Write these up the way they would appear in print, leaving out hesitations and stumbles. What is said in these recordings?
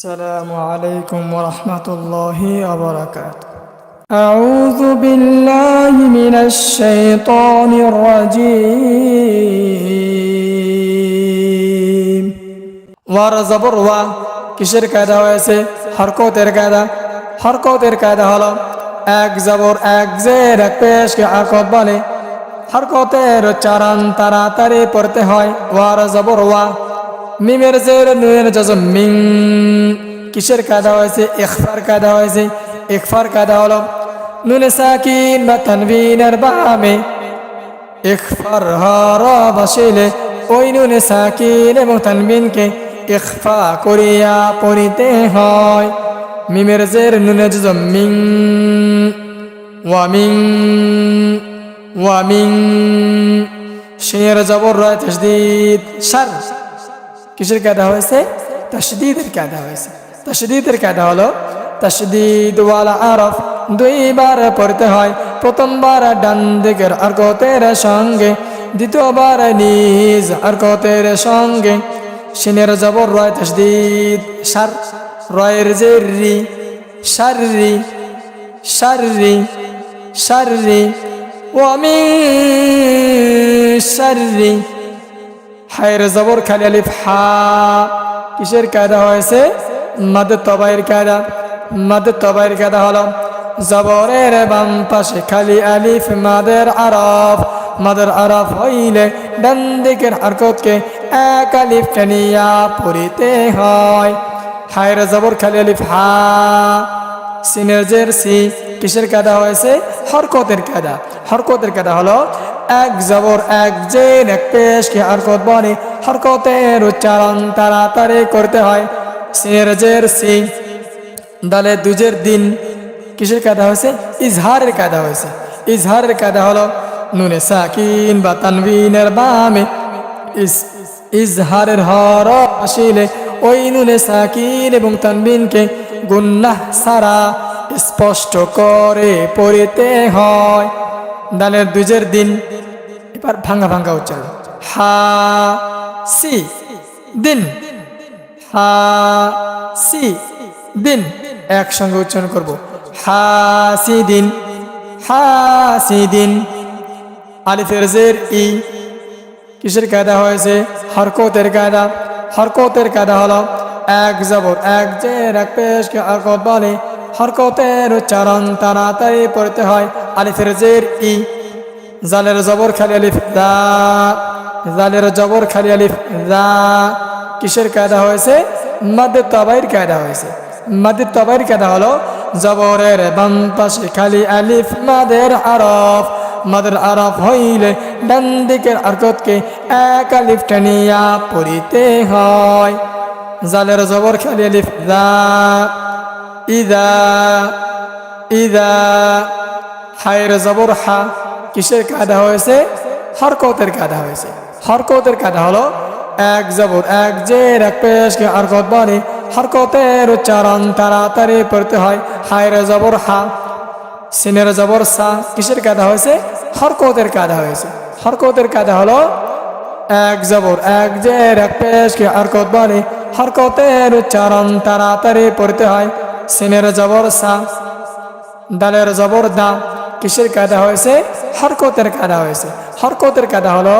السلام عليكم ورحمة الله وبركاته. أعوذ بالله من الشيطان الرجيم. ওয়ারজবর ওয়া কিসের কায়দা হয়েছে? হরকতের কায়দা। হরকতের কায়দা হলো এক জবর এক জের এক পেশকে হরকত বলে। হরকতের উচ্চারণ তাড়াতাড়ি পড়তে হয়। ওয়ারজবর ওয়া মিমের জের নুনের জজম মিং কিসের কায়দা হয়েছে? ইখফার কায়দা হয়েছে। ইখফার কায়দা হলো নুনে সাকিন বা তানবিনের বামে ইখফার হরফ বসিলে ওই নুনে সাকিন এবং তানবিনকে ইখফা করিয়া পড়িতে হয়। মিমের জের নুনে জজম মিং ওয়ামিং ওয়ামিং শিনের জবর রয় তাসদীদ শার কিসের কায়দা হয়েছে? তাসদীদের কায়দা হয়েছে। তাসদীদের কায়দা হলো তাসদীদ ওয়ালা আরফ দুইবার পড়তে হয়। প্রথমবার ডান দিকের হরকতের সঙ্গে, দ্বিতীয়বার নিজ হরকতের সঙ্গে। শিনের জবর রয় তাসদীদ শার রয়ের জের রি শাররি শাররি শাররি ওয়ামিন শাররি হায়ের জবর খালি আলিফ হা কিসের কায়দা হয়েছে? মাদ তবাইর কায়দা। মাদ তবাইর কায়দা হলো জবরের বাম পাশে খালি আলিফ মাদের আরফ। মাদের আরফ হইলে ডান দিকের হরকতকে এক আলিফ টানিয়া পড়িতে হয়। হায়ের জবর খালি আলিফ হা সিনের জের সি কিসের কায়দা হয়েছে? হরকতের কায়দা। হরকতের কায়দা হলো এক জবর এক জের এক পেশকে হরকত বলে। হরকতের উচ্চারণ তাড়াতাড়ি করতে হয়। সিনের জের সি দালে দুজের দিন কিসের কায়দা হয়েছে? ইজহারের কায়দা হয়েছে। ইজহারের কায়দা হলো নুনে সাকিন বা তানবিনের বামে ইজহারের হরফ আসিলে ওই নুনে সাকিন এবং তানবিনকে গুন্নাহ সারা স্পষ্ট করে পড়িতে হয়। দালের দুজের দিন এবার ভাঙ্গা ভাঙ্গা উচ্চারণ হা সি দিন হা সি দিন একসঙ্গে উচ্চারণ করব হা সি দিন হা সি দিন। আলিফের জের ই কিসের কায়দা হয়েছে? হরকতের কায়দা। হরকতের কায়দা হলো এক জবর এক জের এক পেশকে হরকত বলে। হরকতের উচ্চারণ তাড়াতাড়ি পড়তে হয়। আলিফের জের ই জালের জবর খালি আলিফ দা জালের জবর খালি আলিফ দা কিসের কায়দা হয়েছে? মাদ তবাইর কায়দা হয়েছে। মাদ তবাইর কায়দা হলো জবরের বাম পাশে খালি আলিফ মাদের আরফ। মাদের আরফ হইলে ডান দিকের হরকতকে এক আলিফ টানিয়া পড়িতে হয়। জালের জবর খালি আলিফ দা ইদা ইদা হায়ের জবর হা কিসের কায়দা হয়েছে? হরকতের কায়দা হয়েছে। হরকতের কায়দা হলো এক জবর এক জের এক পেশকে হরকত বলে। হরকতের উচ্চারণ তাড়াতাড়ি পড়তে হয়। হায়ের জবর হা সিনের জবর সা কিসের কায়দা হয়েছে? হরকতের কায়দা হয়েছে। হরকতের কায়দা হলো এক জবর এক জের এক পেশকে হরকত বলে। হরকতের উচ্চারণ তাড়াতাড়ি পড়তে হয়। সিনের জবর সা দালের জবর দা কিসের কায়দা হয়েছে? হরকতের কায়দা হয়েছে। হরকতের কায়দা হলো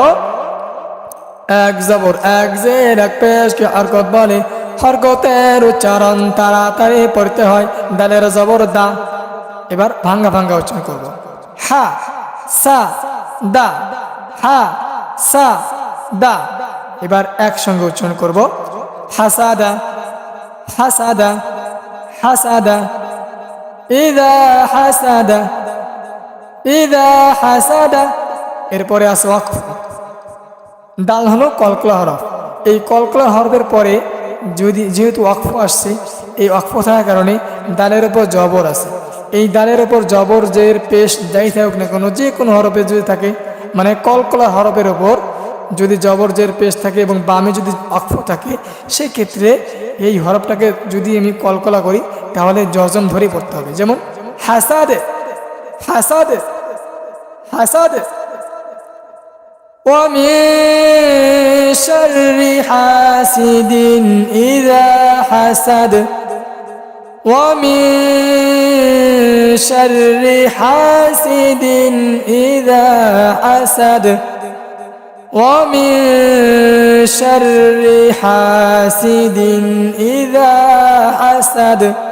এক জবর এক জের এক পেশকে হরকত বলে। হরকতের উচ্চারণ তাড়াতাড়ি পড়তে হয়। দালের জবর দা এবার ভাঙ্গা ভাঙ্গা উচ্চারণ করব হা সা দা হা সা দা। এবার একসঙ্গে উচ্চারণ করব হাসাদা হাসাদা হাসাদা ইদা হাসাদা ইদা হাসাদা। এরপরে আছে ওয়াকফ। দাল হলো কলকলা হরফ। এই কলকলা হরফের পরে যেহেতু ওয়াকফ আসছে, এই ওয়াকফ থাকার কারণে দালের উপর জবর আছে। এই দালের উপর জবর জের পেশ যাই থাকুক না কোনো, যে কোনো হরফে যদি থাকে, মানে কলকলা হরফের ওপর যদি জবর জের পেশ থাকে এবং বামে যদি ওয়াকফ থাকে, সেই ক্ষেত্রে এই হরফটাকে যদি আমি কলকলা করি তাহলে জজম ধরেই পড়তে হবে। যেমন হাসাদে হাসাদে হাসাদে ومن شر حاسد إذا حسد ومن شر حاسد إذا حسد ومن شر حاسد إذا حسد